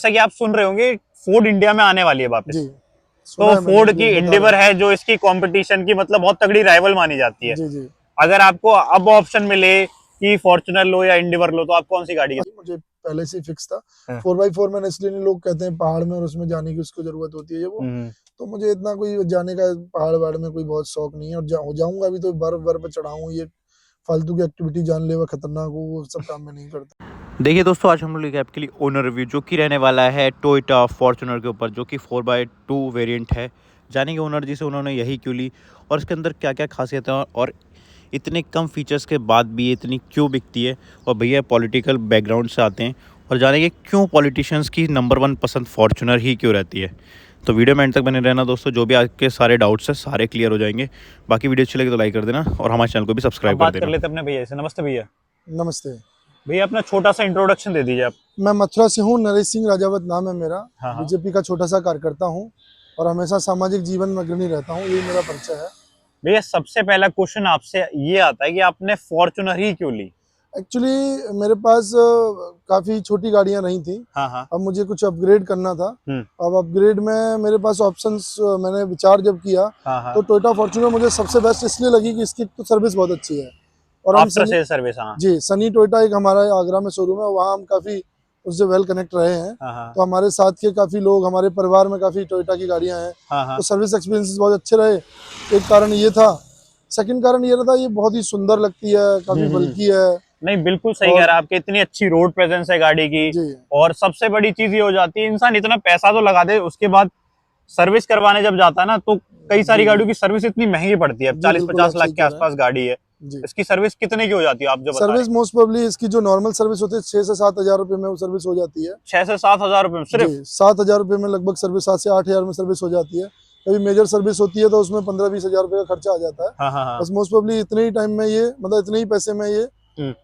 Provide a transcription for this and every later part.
जैसा कि आप सुन रहे होंगे, फोर्ड इंडिया में आने वाली है वापस। जी, तो फोर्ड की एंडेवर है जो इसकी कंपटीशन की मतलब बहुत तगड़ी राइवल मानी जाती है। जी जी। अगर आपको अब ऑप्शन मिले कि फॉर्च्यूनर लो या इंडिवर लो, तो आप कौन सी गाड़ी है? मुझे पहले से फिक्स था। हाँ। 4x4 में इसलिए नहीं, लोग कहते हैं पहाड़ में और उसमें जाने की उसको जरूरत होती है, ये वो। तो मुझे इतना कोई जाने का पहाड़ वहाड़ में कोई बहुत शौक नहीं है, और जाऊंगा अभी तो बर्फ बर्फ चढ़ाऊं, ये फालतू की एक्टिविटी जानलेवा खतरनाक हो वो सब काम में नहीं करता। देखिए दोस्तों, आज हम लोग लेके आपके लिए ओनर रिव्यू जो कि रहने वाला है टोयोटा फॉर्च्यूनर के ऊपर, जो कि 4x2 वेरिएंट है। जानेंगे ओनर जी से उन्होंने यही क्यों ली और इसके अंदर क्या क्या खासियत है, और इतने कम फीचर्स के बाद भी ये इतनी क्यों बिकती है। और भैया पॉलिटिकल बैकग्राउंड से आते हैं और जानेंगे क्यों पॉलिटिशियंस की नंबर 1 पसंद फॉर्च्यूनर ही क्यों रहती है। तो वीडियो में एंड तक बने रहना दोस्तों, जो भी आपके सारे डाउट्स हैं सारे क्लियर हो जाएंगे। बाकी वीडियो अच्छी लगे तो लाइक कर देना और हमारे चैनल को भी सब्सक्राइब कर देना। बात कर लेते हैं अपने भैया से। नमस्ते भैया। नमस्ते भैया अपना छोटा सा इंट्रोडक्शन दे दीजिए आप। मैं मथुरा से हूँ, नरेश सिंह राजावत नाम है मेरा। हाँ। बीजेपी का छोटा सा कार्यकर्ता हूँ और हमेशा सामाजिक जीवन में अग्रणी रहता हूँ, यही मेरा परिचय है। भैया सबसे पहला क्वेश्चन आपसे ये आता है कि आपने फॉर्च्यूनर ही क्यों ली? एक्चुअली मेरे पास काफी छोटी गाड़ियां नहीं थी। हाँ। अब मुझे कुछ अपग्रेड करना था। अब अपग्रेड में मेरे पास ऑप्शंस, मैंने विचार जब किया तो टोयोटा फॉर्च्यूनर मुझे सबसे बेस्ट इसलिए लगी कि इसकी तो सर्विस बहुत अच्छी है। और हम आफ्टर सेल सर्विस। हाँ जी, सनी टोयोटा एक हमारा आगरा में शोरूम है, वहाँ हम काफी उससे वेल कनेक्ट रहे हैं। तो हमारे साथ के काफी लोग, हमारे परिवार में काफी टोयोटा की गाड़ियां हैं। तो सर्विस एक्सपीरियंस बहुत अच्छे रहे, एक कारण ये था। सेकंड कारण ये था, ये बहुत ही सुंदर लगती है, काफी बल्की है। नहीं बिल्कुल सही कह रहा है, आपकी इतनी अच्छी रोड प्रेजेंस है गाड़ी की। और सबसे बड़ी चीज ये हो जाती है, इंसान इतना पैसा तो लगा दे, उसके बाद सर्विस करवाने जब जाता है ना, तो कई सारी गाड़ियों की सर्विस इतनी महंगी पड़ती है। 40-50 लाख के आसपास गाड़ी है, इसकी सर्विस कितने की हो जाती है आप जो बता रहे हैं? सर्विस मोस्ट प्रोबेबली इसकी जो नॉर्मल सर्विस होती है 6 से 7 हजार रुपए में वो सर्विस हो जाती है। 6 से 7 हजार रुपए में सिर्फ? 7 हजार रुपए में लगभग सर्विस, 7 से 8 हजार में सर्विस हो जाती है। कभी मेजर सर्विस होती है तो उसमें 15-20 हजार रुपए का खर्चा आ जाता है। हाँ। बस मोस्ट प्रोबेबली इतने ही टाइम में ये, मतलब इतने ही पैसे में ये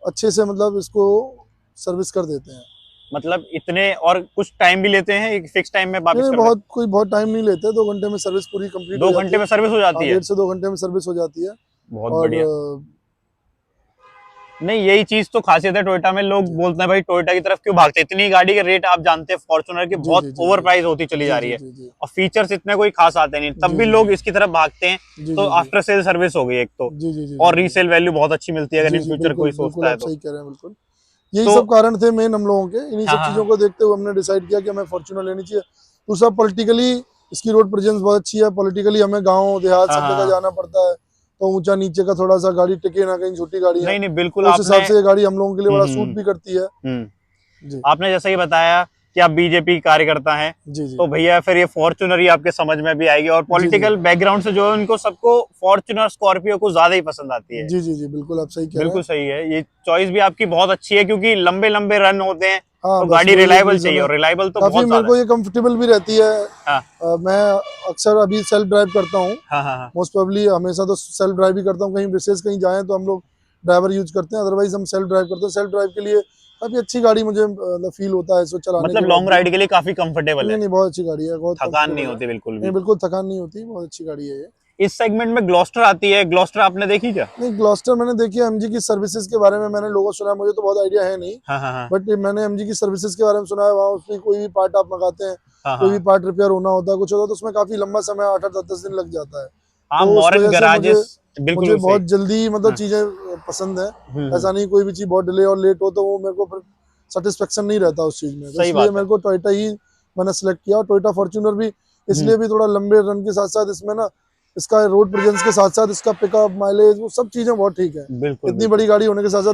अच्छे से मतलब इसको सर्विस कर देते हैं। मतलब इतने, और कुछ टाइम भी लेते हैं? एक फिक्स टाइम में वापस बहुत टाइम नहीं लेते, 2 घंटे में सर्विस पूरी कंप्लीट हो जाती है। 2 घंटे में सर्विस हो जाती है? 1.5 से 2 घंटे में सर्विस हो जाती है। बहुत बढ़िया। नहीं, यही चीज तो खासियत है टोयोटा में। लोग बोलते हैं भाई टोयोटा की तरफ क्यों भागते हैं, इतनी गाड़ी के रेट आप जानते हैं फॉर्च्यूनर की बहुत ओवर प्राइस होती चली जा रही है, और फीचर्स इतने कोई खास आते नहीं, तब भी लोग इसकी तरफ भागते हैं। तो आफ्टर सेल सर्विस हो गई एक तो, और रीसेल वैल्यू बहुत अच्छी मिलती है अगर इन फ्यूचर कोई सोचता है तो। सही कह रहे हैं, बिल्कुल यही सब कारण थे मेन हम लोगों के। इन्हीं सब चीजों को देखते हुए हमने डिसाइड किया कि हमें फॉर्च्यूनर लेनी चाहिए। दूसरा, पॉलिटिकली इसकी रोड प्रेजेंस बहुत अच्छी है। पॉलिटिकली हमें गाँव देहात सब जगह जाना पड़ता है, तो ऊंचा नीचे का थोड़ा सा गाड़ी टिके ना, कहीं छोटी गाड़ी है। नहीं बिल्कुल, उस हिसाब से ये गाड़ी हम लोगों के लिए बड़ा सूट भी करती है। जी। आपने जैसा ही बताया कि आप बीजेपी कार्यकर्ता हैं, तो भैया फिर ये फॉर्च्यूनर ही आपके समझ में भी आएगी। और पॉलिटिकल बैकग्राउंड से जो है उनको सबको फॉर्च्यूनर स्कॉर्पियो को ज्यादा ही पसंद आती है। जी, बिल्कुल आप सही कह रहे हैं। बिल्कुल सही है, ये चॉइस भी आपकी बहुत अच्छी है, क्योंकि लंबे लंबे रन होते हैं। तो गाड़ी रिलायबल चाहिए, और रिलायबल तो बहुत मेरे को ये कंफर्टेबल भी रहती है। मैं अक्सर अभी सेल्फ ड्राइव करता हूँ। मोस्ट प्रोबेबली हमेशा तो सेल्फ ड्राइव ही करता हूँ। कहीं विशेष कहीं जाए तो हम लोग ड्राइवर यूज करते हैं, अदरवाइज हम सेल्फ ड्राइव करते हैं। सेल्फ ड्राइव के लिए काफी अच्छी गाड़ी मुझे फील होता है इसको चलाने। मतलब लॉन्ग राइड के लिए काफी कंफर्टेबल है। नहीं, बहुत अच्छी गाड़ी है, बहुत थकान नहीं होती बिल्कुल भी। बिल्कुल थकान नहीं होती, बहुत अच्छी गाड़ी है ये। इस सेगमेंट में ग्लॉस्टर आती है, ग्लॉस्टर आपने देखी क्या? नहीं, ग्लॉस्टर मैंने देखी है। एमजी की सर्विसेज के बारे में मैंने लोगों सुना है, मुझे तो बहुत आइडिया है नहीं। बट मैंने एमजी की सर्विसेज के बारे में सुना है। वहाँ उसमें कोई भी पार्ट आप मंगाते हैं, कोई भी पार्ट रिपेयर होना होता है, कुछ होता है, तो उसमें काफी लंबा समय 8-10 दिन लग जाता है। मुझे बहुत जल्दी मतलब चीजें पसंद है। ऐसा नहीं कोई भी चीज बहुत डिले और लेट हो तो वो मेरे को फिर सेटिस्फेक्शन नहीं रहता उस चीज में। इसलिए मेरे को टोयोटा ही मैंने सिलेक्ट किया। टोयोटा फॉर्च्यूनर भी इसलिए भी थोड़ा लंबे रन के साथ साथ इसमें ना, इसका रोड प्रेजेंस के साथ साथ इसका पिकअप, माइलेज, वो सब चीजें बहुत ठीक है। इतनी बड़ी गाड़ी होने के साथ साथ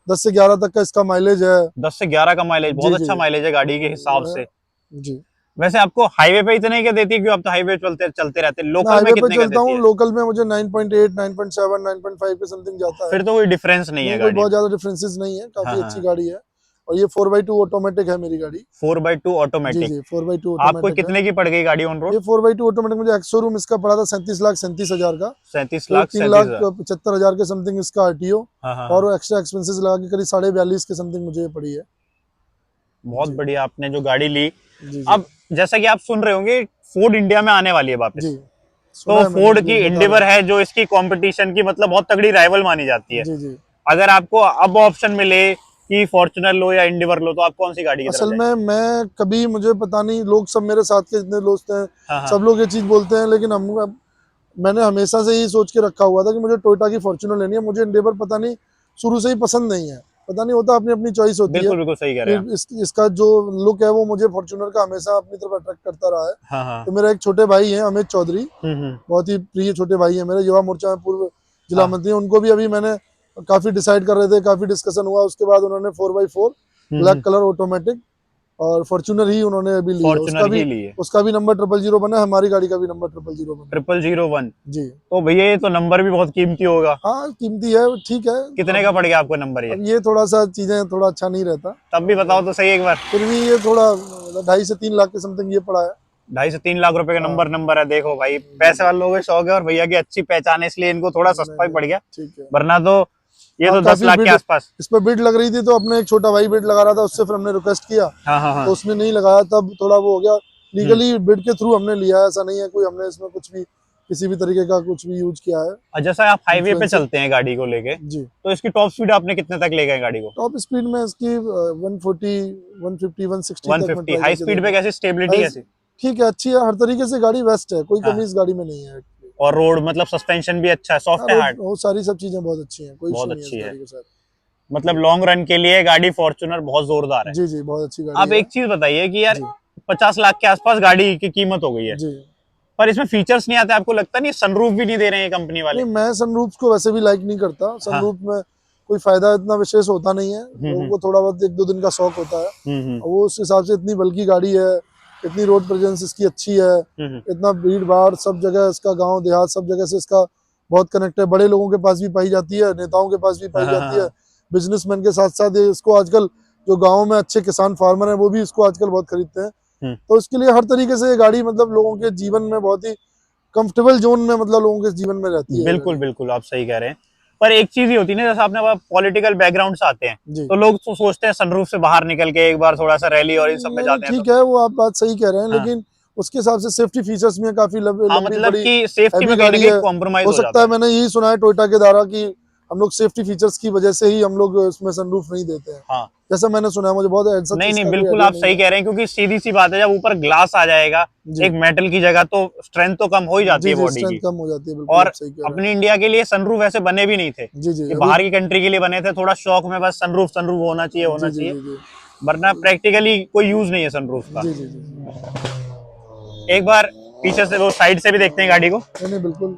10 से 11 तक का इसका माइलेज है। 10 से 11 का माइलेज बहुत अच्छा माइलेज है गाड़ी के हिसाब से। जी। वैसे आपको हाईवे पे इतने क्या देती है, क्यों आप तो हाईवे चलते रहते हैं? लोकल में कितने का देती है? लोकल में मुझे 9.8, 9.7, 9.5 के समथिंग जाता है। फिर तो कोई डिफरेंस नहीं है, कोई बहुत ज्यादा डिफरेंसेस नहीं है। काफी अच्छी गाड़ी है। और ये 4x2 ऑटोमेटिक है मेरी गाड़ी। 4x2 automatic? जी, 4x2 आपको कितने की पड़ गई गाड़ी ऑन रोड? ये 4x2 ऑटोमेटिक मुझे एक्स शोरूम इसका पड़ा था 37,37,000 का। 37,37,000 के समथिंग इसका आरटीओ, और एक्स्ट्रा एक्सपेंसेस लगा के करीब 42.5 के समथिंग मुझे पड़ी है। बहुत बढ़िया आपने जो गाड़ी ली। अब जैसा कि आप सुन रहे होंगे, फोर्ड इंडिया में आने वाली है वापस। तो फोर्ड की एंडेवर है जो इसकी कंपटीशन की मतलब बहुत तगड़ी राइवल मानी जाती है। अगर आपको अब ऑप्शन मिले कि फॉर्च्यूनर लो या इंडिवर लो, तो आप कौन सी गाड़ी की तरफ असल में मैं कभी, मुझे पता नहीं, लोग सब मेरे साथ के जितने दोस्त हैं हाँ, सब लोग ये चीज बोलते हैं, लेकिन मैंने हमेशा से यही सोच के रखा हुआ था कि मुझे टोयोटा की फॉर्च्यूनर लेनी है। मुझे इंडिवर पता नहीं शुरू से ही पसंद नहीं है, पता नहीं होता, अपनी अपनी चॉइस होती है। बिल्कुल बिल्कुल सही कह रहे हैं। इसका जो लुक है वो मुझे फॉर्च्यूनर का हमेशा अपनी तरफ अट्रैक्ट करता रहा है। हाँ हाँ। तो मेरा एक छोटे भाई है अमित चौधरी, हम्म। बहुत ही प्रिय छोटे भाई है मेरे, युवा मोर्चा में पूर्व जिला हाँ। मंत्री। उनको भी अभी मैंने काफी डिसाइड कर रहे थे, काफी डिस्कशन हुआ, उसके बाद उन्होंने 4x4 ब्लैक कलर ऑटोमेटिक और फॉर्च्यूनर ही उन्होंने अभी ली है। फॉर्च्यूनर ही ली है। उसका भी नंबर 000 बना है, हमारी गाड़ी का भी नंबर 000 बना है। 0001 जी। तो भैया ये तो नंबर भी बहुत कीमती होगा। हाँ कीमती है, ठीक है। कितने का पड़ गया आपको नंबर ये? अब ये थोड़ा सा चीजें थोड़ा अच्छा नहीं रहता, तब भी बताओ तो सही एक बार। फिर भी ये थोड़ा 2.5 से 3 लाख के समथिंग ये पड़ा है। 2.5 से 3 लाख रुपए का हाँ। नंबर है। देखो भाई, पैसे वाले लोगों के शौक है और भैया की अच्छी पहचान है, इसलिए इनको थोड़ा सस्ता ही पड़ गया, ठीक है। वरना तो ये हाँ, तो 10 लाख के आसपास। इस पर बिड लग रही थी, तो अपने एक छोटा भाई बिड लगा रहा था, उससे फिर हमने रिक्वेस्ट किया। हाँ हाँ हाँ। तो उसने नहीं लगाया, तब थोड़ा वो हो गया। लीगली बिड के थ्रू हमने लिया है, ऐसा नहीं है कोई हमने इसमें कुछ भी किसी भी तरीके का कुछ भी यूज किया है। और जैसा आप हाईवे पे चलते हैं गाड़ी को लेके, जी, तो इसकी टॉप स्पीड आपने कितने तक ले गए गाड़ी को? टॉप स्पीड में इसकी 140 150 160 तक 150। हाई स्पीड पे कैसी स्टेबिलिटी कैसी? ठीक है, अच्छी है, हर तरीके से गाड़ी बेस्ट है, कोई हाँ। कमी इस गाड़ी में नहीं है। और रोड मतलब सस्पेंशन भी अच्छा है, सॉफ्ट है, हार्ड? वो सारी सब चीजें बहुत अच्छी हैं, कोई बहुत इशू नहीं अच्छी है इस है। गाड़ी के साथ। मतलब लॉन्ग रन के लिए गाड़ी फॉर्च्यूनर बहुत जोरदार है। जी जी, बहुत अच्छी गाड़ी आप है। एक चीज बताइए कि यार जी 50 लाख के आसपास गाड़ी की कीमत हो गई है, जी। पर इसमें फीचर्स नहीं आते, आपको लगता नहीं? सनरूफ भी नहीं दे रहे हैं कंपनी वाले। नहीं, मैं सनरूफ को वैसे भी लाइक नहीं करता। हाँ। सनरूफ में कोई फायदा इतना विशेष होता नहीं है, लोगों को थोड़ा बहुत 1-2 दिन का शौक होता है। और वो उस हिसाब से इतनी बल्की गाड़ी है, इतनी रोड प्रेजेंस इसकी अच्छी है, इतना भीड़ भाड़ सब जगह इसका, गांव देहात सब जगह से इसका बहुत कनेक्ट है। बड़े लोगों के पास भी पाई जाती है, नेताओं के पास भी पाई जाती है, बिजनेसमैन के साथ साथ इसको आजकल जो गाँव में अच्छे किसान फार्मर है वो भी इसको आजकल बहुत खरीदते हैं। तो इसके लिए हर तरीके से ये गाड़ी मतलब लोगों के जीवन में बहुत ही कंफर्टेबल जोन में, मतलब लोगों के जीवन में रहती है। बिल्कुल बिल्कुल आप सही कह रहे हैं, पर एक चीज ही होती है ना, जैसे आपने पॉलिटिकल बैकग्राउंड से आते हैं, तो लोग तो सोचते हैं सनरूफ से बाहर निकल के एक बार थोड़ा सा रैली और इन सब में जाते हैं। ठीक है, वो आप बात सही कह रहे हैं, लेकिन उसके हिसाब से सेफ्टी फीचर्स में काफी लंबी मतलब बड़ी कि सेफ्टी में कहीं ना गाड़ी कहीं है। कॉम्प्रोमाइज हो हो सकता जाता है, है। मैंने यही सुना है टोयोटा के द्वारा कि हम लोग सेफ्टी फीचर्स की वजह से ही हम लोग उसमें सनरूफ नहीं देते हैं। हाँ। जैसा मैंने सुना है, मुझे बहुत ऐसा नहीं नहीं, इसका कोई बिल्कुल आइडिया आप नहीं सही है। कह रहे हैं, क्योंकि सीधी सी बात है, जब ऊपर ग्लास आ जाएगा जी एक मेटल की जगह, तो स्ट्रेंथ तो कम हो ही जाती जी है जी, बॉडी स्ट्रेंथ की। कम हो जाती है, बिल्कुल और आप सही कह रहे अपने इंडिया के लिए सनरूफ ऐसे बने भी नहीं थे, हैं। जी जी, ये बाहर की कंट्री के लिए बने थे, थोड़ा शौक में बस सनरूफ सनरूफ होना चाहिए होना जी जी चाहिए, जी वरना प्रैक्टिकली कोई यूज नहीं है सनरूफ का। जी जी जी। एक बार पीछे से वो साइड से भी देखते हैं गाड़ी को, नहीं नहीं, बिल्कुल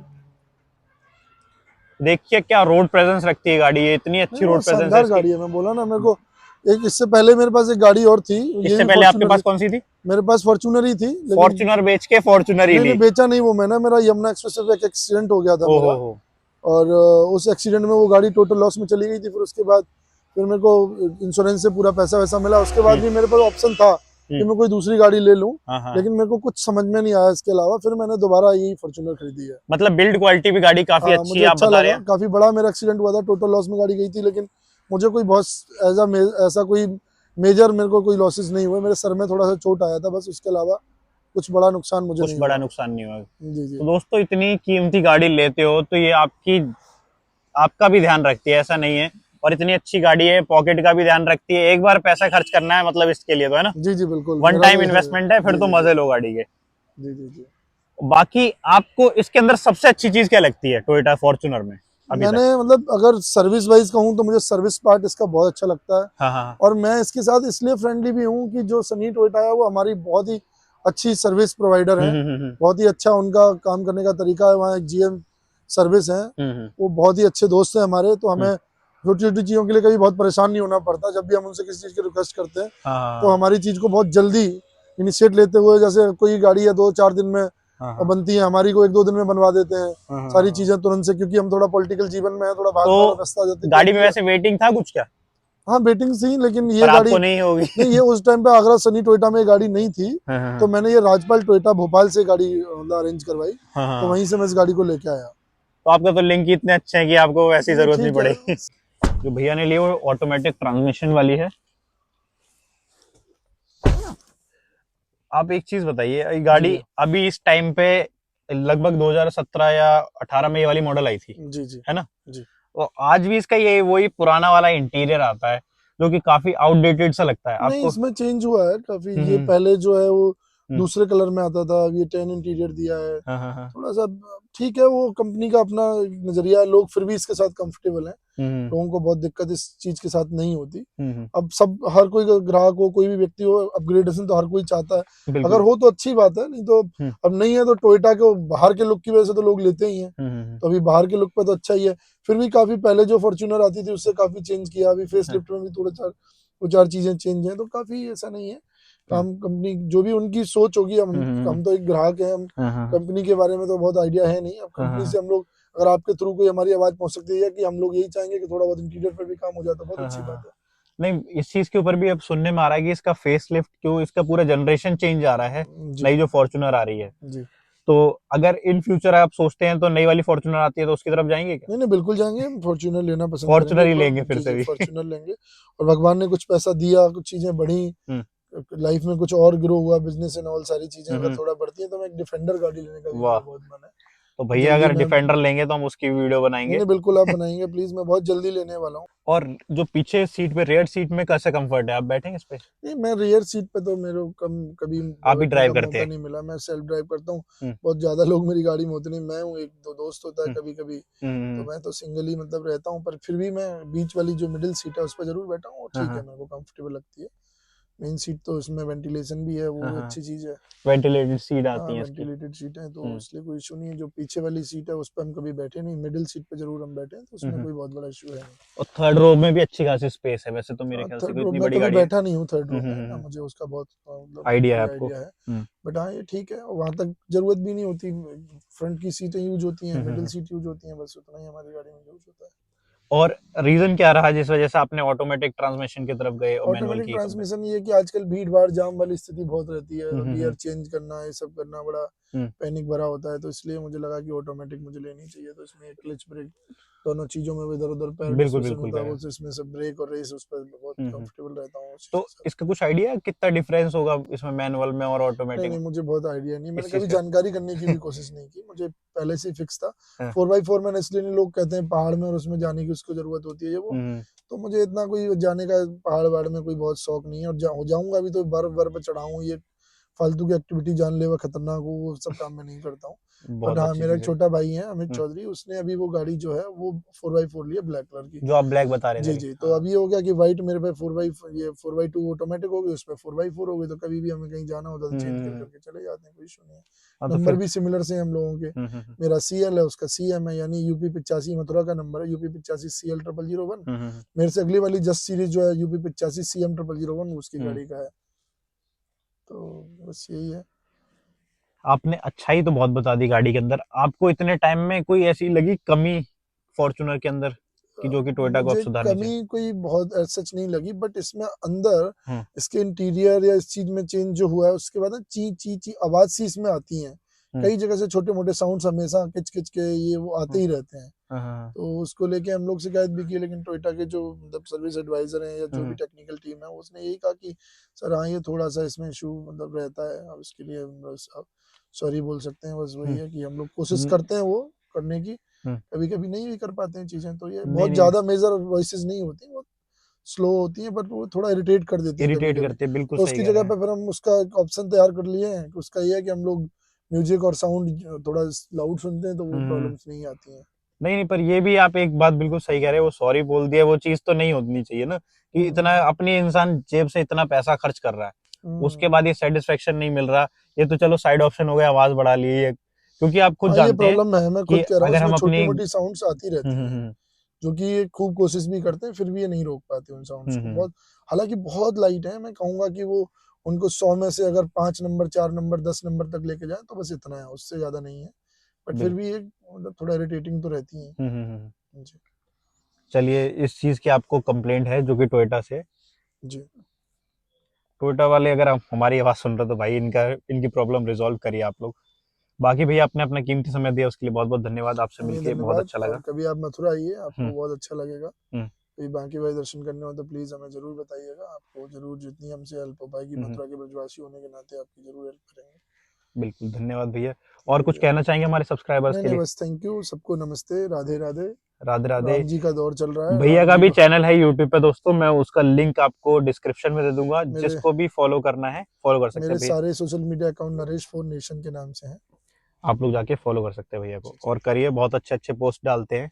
देखिए क्या रोड प्रेजेंस रखती है गाड़ी, ये इतनी नहीं, अच्छी वो रोड प्रेजेंस है शानदार इसकी। गाड़ी है। मैं बोला ना, मेरे को एक इससे पहले मेरे पास एक गाड़ी और थी, ये इससे भी पहले आपके फॉर्च्यूनर। पास कौन सी थी? मेरे पास फॉर्च्यूनर ही थी, लेकिन फॉर्च्यूनर बेच के फॉर्च्यूनर ही नहीं ली? नहीं, बेचा नहीं वो मैंने, मेरा यमुना एक्सप्रेस पे एक एक्सीडेंट हो गया था ओहो मेरा। हो। और उस एक्सीडेंट में वो गाड़ी टोटल लॉस में चली गई थी। फिर उसके बाद फिर मेरे को इंश्योरेंस से पूरा पैसा वैसा मिला। उसके बाद भी मेरे पास ऑप्शन था कि मैं कोई दूसरी गाड़ी ले लूं, हाँ हाँ। लेकिन मेरे को कुछ समझ में नहीं आया इसके अलावा, फिर मैंने दोबारा यही फॉर्च्यूनर खरीदी है। मतलब बिल्ड क्वालिटी भी गाड़ी काफी हाँ, अच्छी मुझे है, आप अच्छा बता रहे लगा, हैं। काफी बड़ा मेरा एक्सीडेंट हुआ था, टोटल लॉस में गाड़ी गई थी, लेकिन मुझे कोई बहुत ऐसा कोई मेजर मेरे को कोई लॉसेस नहीं हुए। मेरे सर में थोड़ा सा चोट आया था बस, उसके अलावा कुछ बड़ा नुकसान मुझे कुछ नहीं बड़ा हुआ। नुकसान नहीं हुआ। जी जी तो दोस्तों, इतनी कीमती गाड़ी लेते हो तो ये आपका भी ध्यान रखती है, ऐसा नहीं है, और इतनी अच्छी गाड़ी है, पॉकेट का भी ध्यान रखती है। एक बार पैसा खर्च करना है मतलब इसके लिए, तो है ना, जी जी, बिल्कुल वन मेरा टाइम भी इन्वेस्टमेंट है, फिर जी तो जी मजे लो गाड़ी के। जी जी जी। बाकी आपको इसके अंदर सबसे अच्छी चीज क्या लगती है टोयोटा फॉर्च्यूनर में अभी मैंने तक? मतलब अगर सर्विस वाइज कहूँ तो मुझे सर्विस पार्ट इसका बहुत अच्छा लगता है। हाँ हाँ और मैं इसके साथ इसलिए फ्रेंडली भी हूँ कि जो सनी टोयोटा है वो हमारी बहुत ही अच्छी सर्विस प्रोवाइडर है। बहुत ही अच्छा उनका काम करने का तरीका है। वहाँ एक जीएम सर्विस है, वो बहुत ही अच्छे दोस्त हैं हमारे। तो हमें छोटी छोटी चीज़ों के लिए कभी बहुत परेशान नहीं होना पड़ता। जब भी हम उनसे किसी चीज़ की रिक्वेस्ट करते हैं तो हाँ हमारी चीज़ को बहुत जल्दी इनिशिएट लेते हुए, जैसे कोई गाड़ी है 2-4 दिन में हाँ। बनती है, हमारी को 1-2 दिन में बनवा देते हैं हाँ, सारी हाँ। चीजें तुरंत से, क्योंकि हम थोड़ा पॉलिटिकल जीवन में है, थोड़ा भाग दौड़ तो व्यस्त आ जाती गाड़ी में है। वैसे वेटिंग था कुछ क्या? हाँ बेटिंग थी, लेकिन ये पर गाड़ी आपको नहीं होगी। नहीं, ये उस टाइम पे आगरा सनी टोयोटा में ये गाड़ी नहीं थी। हाँ हाँ तो मैंने ये राजपाल टोयोटा भोपाल से गाड़ी मतलब अरेंज करवाई। हाँ तो हाँ। वहीं से मैं इस गाड़ी को लेके आया। तो आपका तो लिंक ही इतने अच्छे हैं कि आपको वैसी जरूरत नहीं ठीक है। पड़ेगी। जो भैया ने ली वो ऑटोमेटिक ट्रांसमिशन वाली है। आप एक चीज बताइए, ये गाड़ी अभी इस टाइम पे लगभग 2017 या 18 में ये वाली मॉडल आई थी, जी जी है ना? जी। तो आज भी इसका ये वही पुराना वाला इंटीरियर आता है, जो कि काफी आउटडेटेड सा लगता है नहीं, आपको। इसमें चेंज हुआ है काफी। ये हम्म पहले जो है वो हम्म, दूसरे कलर में आता था, अब ये 10 इंटीरियर दिया है। हाँ हाँ हाँ। थोड़ा सा ठीक है, वो कंपनी का अपना नजरिया है, लोग फिर भी इसके साथ कंफर्टेबल हैं। हम्म लोगों को बहुत दिक्कत इस चीज के साथ नहीं होती। हम्म, अब सब, हर कोई ग्राहक हो, कोई भी व्यक्ति हो, अपग्रेडेशन तो हर कोई चाहता है। अगर बिल्कुल। हो तो अच्छी बात है, नहीं तो हम्म अब नहीं है तो टोयोटा के बाहर के लुक की वजह से तो लोग लेते ही हैं। हम्म, तो अभी बाहर के लुक पे तो अच्छा ही है। फिर भी काफी पहले जो फॉर्च्यूनर आती थी उससे काफी चेंज किया, अभी फेस हाँ लिफ्ट में भी थोड़ा दो चार चीजें चेंज हैं, तो काफी ऐसा नहीं है। हाँ, काम कंपनी जो भी उनकी सोच होगी, हम तो एक ग्राहक हैं, हम हाँ हाँ कंपनी के बारे में तो बहुत आइडिया है नहीं। अब हाँ कंपनी हाँ से हम लोग, अगर आपके थ्रू कोई हमारी आवाज पहुंच सकती है कि हम लोग यही चाहेंगे कि थोड़ा बहुत इंटीरियर पर भी काम हो जाता, बहुत हाँ अच्छी हाँ बात हाँ। है। नहीं, इस चीज के ऊपर भी अब सुनने में आ रहा है कि इसका फेस लिफ्ट क्यों, इसका पूरा जनरेशन चेंज आ रहा है, जी नई जो फॉर्च्यूनर आ रही है। जी। तो अगर इन फ्यूचर आप सोचते हैं तो नई वाली फॉर्च्यूनर आती है तो उसकी तरफ जाएंगे क्या? नहीं नहीं, बिल्कुल जाएंगे, हम फॉर्च्यूनर लेना पसंद करेंगे फॉर्च्यूनर एक ही बार। लेंगे फिर जी से जी, भी। फॉर्च्यूनर लेंगे। और भगवान ने कुछ पैसा दिया, कुछ चीजें बढ़ी, हम्म लाइफ में कुछ और ग्रो हुआ, बिजनेस एंड ऑल सारी चीजें अगर हम्म, थोड़ा बढ़ती हैं, तो मैं एक डिफेंडर गाड़ी लेने का भी वाह। मेरा बहुत मन है। तो तो भैया जल्दी अगर मैं, डिफेंडर लेंगे तो हम उसकी वीडियो नहीं बनाएंगे। नहीं बिल्कुल आप बनाएंगे प्लीज, मैं बहुत जल्दी लेने वाला हूँ। और जो पीछे सीट पे, रेयर सीट में कैसा कंफर्ट है, आप बैठेंगे इस पे? नहीं, मैं रियर सीट पे तो मेरे को कभी आप भी बैठने ड्राइव का करते मौका हैं? नहीं मिला। मैं सेल्फ ड्राइव करता हूँ। हम्म बहुत ज्यादा लोग मेरी गाड़ी में होते नहीं, मैं हूँ, एक दो दोस्त होता है हम्म कभी कभी। तो हम्म, मैं तो सिंगल ही मतलब रहता हूँ, पर फिर भी मैं बीच वाली जो मिडिल सीट है उस पर जरूर बैठा हूँ, और हाँ ठीक है, हाँ मेरे को कंफर्टेबल लगती है। मेन सीट तो इसमें वेंटिलेशन भी है, वो हाँ भी हाँ, अच्छी चीज है। वेंटिलेटेड सीट हाँ, आती है इसकी। वेंटिलेटेड सीट है, तो हम्म इसलिए कोई इशू नहीं है। जो पीछे वाली सीट है उस पर हम कभी बैठे नहीं, मिडिल सीट पे जरूर हम बैठे हैं, तो उसमें हम्म। कोई बहुत बड़ा इशू है नहीं। और थर्ड रो में भी अच्छी खासी स्पेस है वैसे तो, मेरे ख्याल से थर्ड कोई रो इतनी मैं बड़ी कभी गाड़ी है। बैठा नहीं हूँ थर्ड रो में ना, हम्म, मुझे उसका बहुत मतलब आइडिया है कोई आपको। आइडिया है। बट हाँ, ये ठीक है, वहां तक जरूरत भी नहीं होती। फ्रंट की सीटें यूज होती हैं, मिडिल हम्म। सीट यूज होती हैं, बस उतना ही हमारी गाड़ी में यूज होता है। और रीजन क्या रहा जिस वजह से आपने ऑटोमेटिक ट्रांसमिशन की तरफ गए और मैनुअल ऑटोमेटिक की कंपेयर? ट्रांसमिशन ये है कि आजकल भीड़ भाड़ जाम वाली स्थिति बहुत रहती है, गियर हम्म चेंज करना, ये सब करना बड़ा हम्म, पैनिक भरा होता है, तो इसलिए मुझे लगा कि ऑटोमेटिक मुझे लेनी चाहिए। तो इसमें एक क्लच ब्रेक, दोनों चीजों में इधर उधर पैर बिल्कुल डिस्लोकेशन बिल्कुल होता है, गया। वो तो इसमें सब ब्रेक और रेस उस पर बहुत हम्म। कंफर्टेबल रहता हूँ उस चीज तो के साथ। इसका कुछ आइडिया है कितना डिफरेंस होगा इसमें मैनुअल में और नहीं ऑटोमेटिक नहीं, में, मुझे बहुत आइडिया नहीं, मैंने इस चीज कभी का? जानकारी करने की भी कोशिश नहीं की, मुझे पहले से ही फिक्स था। हाँ, 4x4 मैंने इसलिए नहीं, लोग कहते हैं पहाड़ में और उसमें जाने की उसको जरूरत होती है, ये वो। हम्म तो मुझे इतना कोई जाने का पहाड़ वहाड़ में कोई बहुत शौक नहीं है, और हो जाऊंगा भी तो बर्फ बर्फ पे चढ़ाऊँ, ये फालतू की एक्टिविटी, जानलेवा खतरनाक हो, वो सब काम मैं नहीं करता हूँ। बट बहुत हाँ, अच्छी मेरा एक चीज है। छोटा भाई है अमित हम्म, चौधरी, उसने अभी वो गाड़ी जो है वो 4x4 ली है, ब्लैक कलर की। जो आप ब्लैक बता रहे थे जी अभी, जी, तो हाँ। अब ये हो गया कि व्हाइट मेरे पे 4x2 ऑटोमेटिक हो गई, उस पर 4x4 हो गई, तो कभी भी हमें कहीं जाना होता तो चेंज कर हम्म, करके चले जाते हैं, कोई इशू नहीं है। हाँ तो नंबर फिर भी सिमिलर से हैं हम लोगों के। हम्म। मेरा CL है, उसका CM है, यानी UP 85 मथुरा का नंबर है, UP 85 CL 001। हम्म। मेरे से अगली वाली जस्ट सीरीज जो है UP 85 CM 001, उसकी हम्म। गाड़ी का है। तो बस यही है। आपने अच्छाई तो बहुत बता दी गाड़ी के अंदर, आपको इतने टाइम में कोई ऐसी लगी कमी फॉर्च्यूनर के अंदर कि जो कि टोयोटा को अब मुझे सुधारनी कमी चाहिए? कोई बहुत सच नहीं लगी, बट इसमें अंदर हम्म इसके इंटीरियर या इस चीज में चेंज जो हुआ है, उसके बाद ना ची ची ची आवाज सी इसमें आती है। हम्म कई जगह से छोटे मोटे साउंड्स हमेशा किच किच के ये वो आते हम्म, ही रहते हैं। हाँ हाँ तो उसको लेके हम लोग शिकायत भी की, लेकिन टोयोटा के जो मतलब सर्विस एडवाइजर हैं या जो भी हम्म टेक्निकल टीम है, उसने यही कहा कि सर हाँ, ये थोड़ा सा इसमें इशू मतलब रहता है, अब इसके लिए बस आप सॉरी बोल सकते हैं। बस वही हम्म है कि हम लोग कोशिश हम्म, करते हैं वो करने की, हम्म। कभी कभी नहीं भी कर पाते हैं चीजें, तो ये नहीं बहुत नहीं, ज्यादा मेजर वॉइसेस नहीं होती, वो स्लो होती हैं, बट वो थोड़ा इरिटेट कर देती हैं कभी इरिटेट कभी। करते हैं, बिल्कुल तो सही उसकी कह रहे जगह हैं। पे फिर हम उसका एक ऑप्शन तैयार कर लिए हैं कि उसका ये है कि हम लोग म्यूजिक और साउंड थोड़ा लाउड सुनते हैं, तो वो हम्म। प्रॉब्लम्स नहीं आती हैं। नहीं नहीं, पर ये भी आप एक बात बिल्कुल सही कह रहे हैं, वो सॉरी बोल दिया, वो चीज तो नहीं होनी चाहिए ना, कि इतना हम्म अपनी इंसान जेब से इतना पैसा खर्च कर रहा है, उसके हम्म। बाद ये सेटिस्फेक्शन नहीं मिल रहा। ये तो चलो साइड ऑप्शन हो गया, आवाज बढ़ा ली है, क्योंकि आप खुद हाँ, ये जानते हैं प्रॉब्लम है, मैं कि खुद कह रहा हूँ, अगर इसमें हम छोटी अपनी मोटी साउंड्स आती रहती हैं, हम्म जो कि ये खूब कोशिश भी करते हैं, फिर भी ये नहीं रोक पाते उन साउंड्स को हम्म, बहुत। हालांकि बहुत लाइट है, मैं कहूंगा कि वो उनको 100 में से अगर 5 नंबर 4 नंबर 10 नंबर तक लेके जाए तो बस इतना है, उससे ज्यादा नहीं है। बट फिर बिल्कुल। भी एक मतलब थोड़ा इरिटेटिंग तो रहती हैं। हम्म। जी चलिए, इस चीज की आपको कंप्लेंट है जो कि टोयोटा से, जी। टोयोटा वाले अगर आप हमारी आवाज सुन रहे हो तो भाई इनकी प्रॉब्लम रिजॉल्व करिए आप लोग। बाकी भैया आपने अपना कीमती समय दिया उसके लिए बहुत बहुत धन्यवाद, आपसे नहीं नहीं, मिलके बहुत धन्यवाद। अच्छा और लगा। कभी आप मथुरा आइए, हम्म आपको बहुत अच्छा लगेगा। हम्म कभी बांके भाई दर्शन करने हो तो प्लीज हमें जरूर बताइएगा, आपको जरूर जितनी हमसे हेल्प हो पाएगी, हम्म। मथुरा के ब्रजवासी होने के नाते आपकी जरूर हेल्प करेंगे। बिल्कुल, धन्यवाद भैया। और कुछ कहना चाहेंगे हमारे सब्सक्राइबर्स नहीं के नहीं, लिए? बस थैंक यू, सबको नमस्ते, राधे राधे। राधे राधे। राम जी का दौर चल रहा है, भैया राम का जी भी का चैनल है यूट्यूब पे दोस्तों, मैं उसका लिंक आपको डिस्क्रिप्शन में दे दूंगा, मेरे जिसको भी फॉलो करना है फॉलो कर सकते मेरे हैं भैया। सारे social media account Naresh for nation के नाम से हैं। आप लोग जाके फॉलो कर सकते हैं भैया को, जी जी। और करिए, बहुत अच्छे अच्छे पोस्ट डालते हैं।